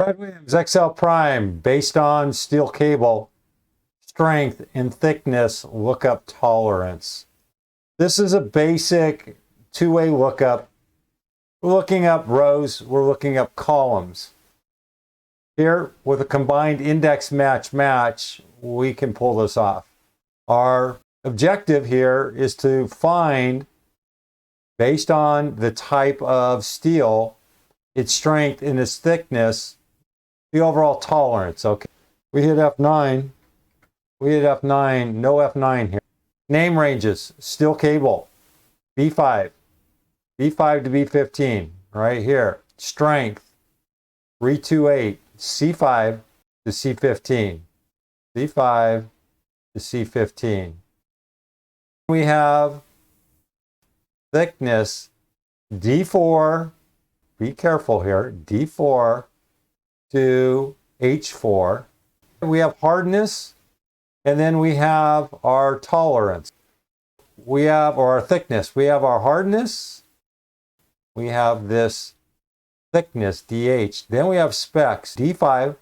Fred Williams, XL Prime, based on steel cable, strength and thickness, lookup tolerance. This is a basic two-way lookup. We're looking up rows, we're looking up columns. Here, with a combined index match, we can pull this off. Our objective here is to find, based on the type of steel, its strength and its thickness, the overall tolerance. Okay, we hit F9. We hit F9, no F9 here. Name ranges, steel cable, B5, B5 to B15, right here. Strength, 328, C5 to C15, C5 to C15. We have thickness, D4, be careful here, D4 to H4. We have hardness, and then we have our tolerance. We have our thickness. We have our hardness. We have this thickness, DH. Then we have specs, D5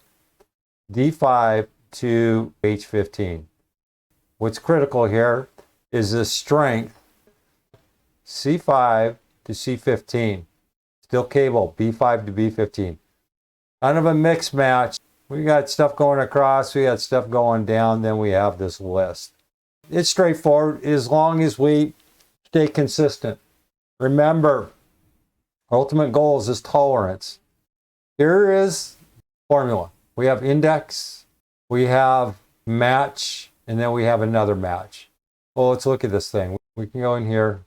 to H15. What's critical here is the strength, C5 to C15. Steel cable, B5 to B15. Kind of a mixed match. We got stuff going across, we got stuff going down, then we have this list. It's straightforward as long as we stay consistent. Remember, ultimate goal is this tolerance. Here is formula. We have index, we have match, and then we have another match. Well, let's look at this thing. We can go in here.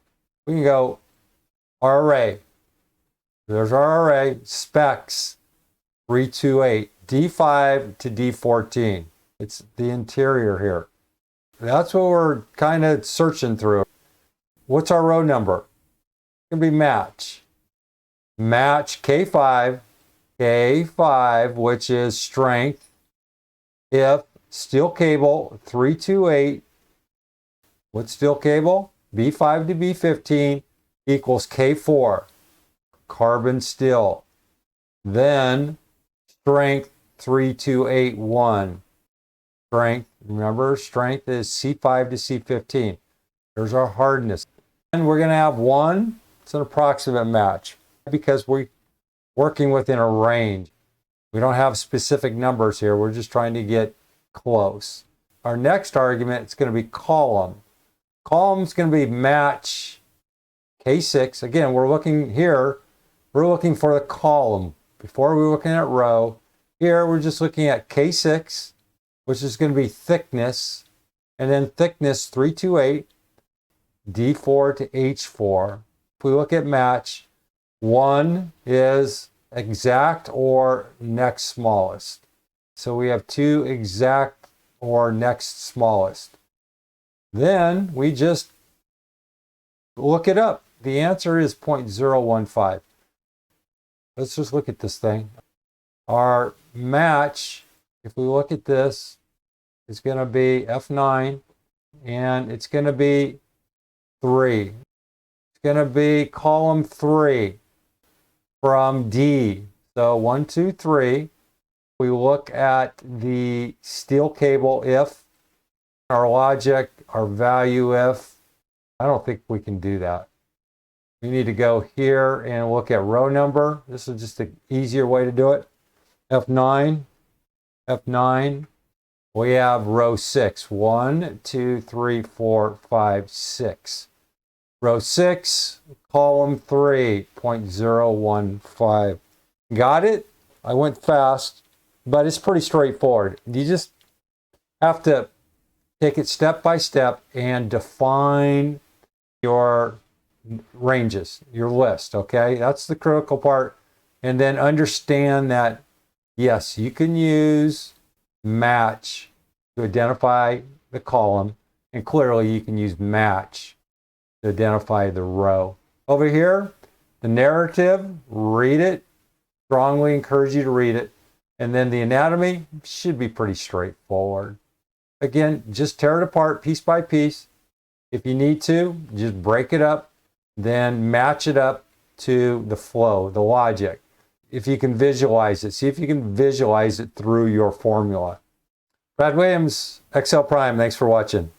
We can go our array. There's our array, specs, 328, D5 to D14. It's the interior here. That's what we're kind of searching through. What's our row number? It's going to be match. Match K5, which is strength. If steel cable 328, what's steel cable? B5 to B15 equals K4, carbon steel. Then strength 3281. Strength, remember, strength is C5 to C15. There's our hardness. And we're going to have one, it's an approximate match because we're working within a range. We don't have specific numbers here. We're just trying to get close. Our next argument is going to be column. Column is going to be match K6. Again, we're looking here. We're looking for the column. Before we were looking at row. Here we're just looking at K6, which is going to be thickness, and then thickness 328, D4 to H4. If we look at match, one is exact or next smallest. So we have two exact or next smallest. Then we just look it up. The answer is 0.015. Let's just look at this thing. Our match, if we look at this, is going to be F9, and it's going to be 3. It's going to be column 3 from D. So 1, 2, 3. We look at the steel cable if, our logic, our value if. I don't think we can do that. We need to go here and look at row number. This is just an easier way to do it. F9, we have row 6. 1, 2, 3, 4, 5, 6. Row 6, column 3, 0.015. Got it? I went fast, but it's pretty straightforward. You just have to take it step by step and define your ranges, your list, okay? That's the critical part. And then understand that, yes, you can use match to identify the column, and clearly you can use match to identify the row. Over here, the narrative, read it. Strongly encourage you to read it. And then the anatomy should be pretty straightforward. Again, just tear it apart piece by piece. If you need to, just break it up, then match it up to the flow, the logic. if you can visualize it. See if you can visualize it through your formula. Brad Williams, Excel Prime, thanks for watching.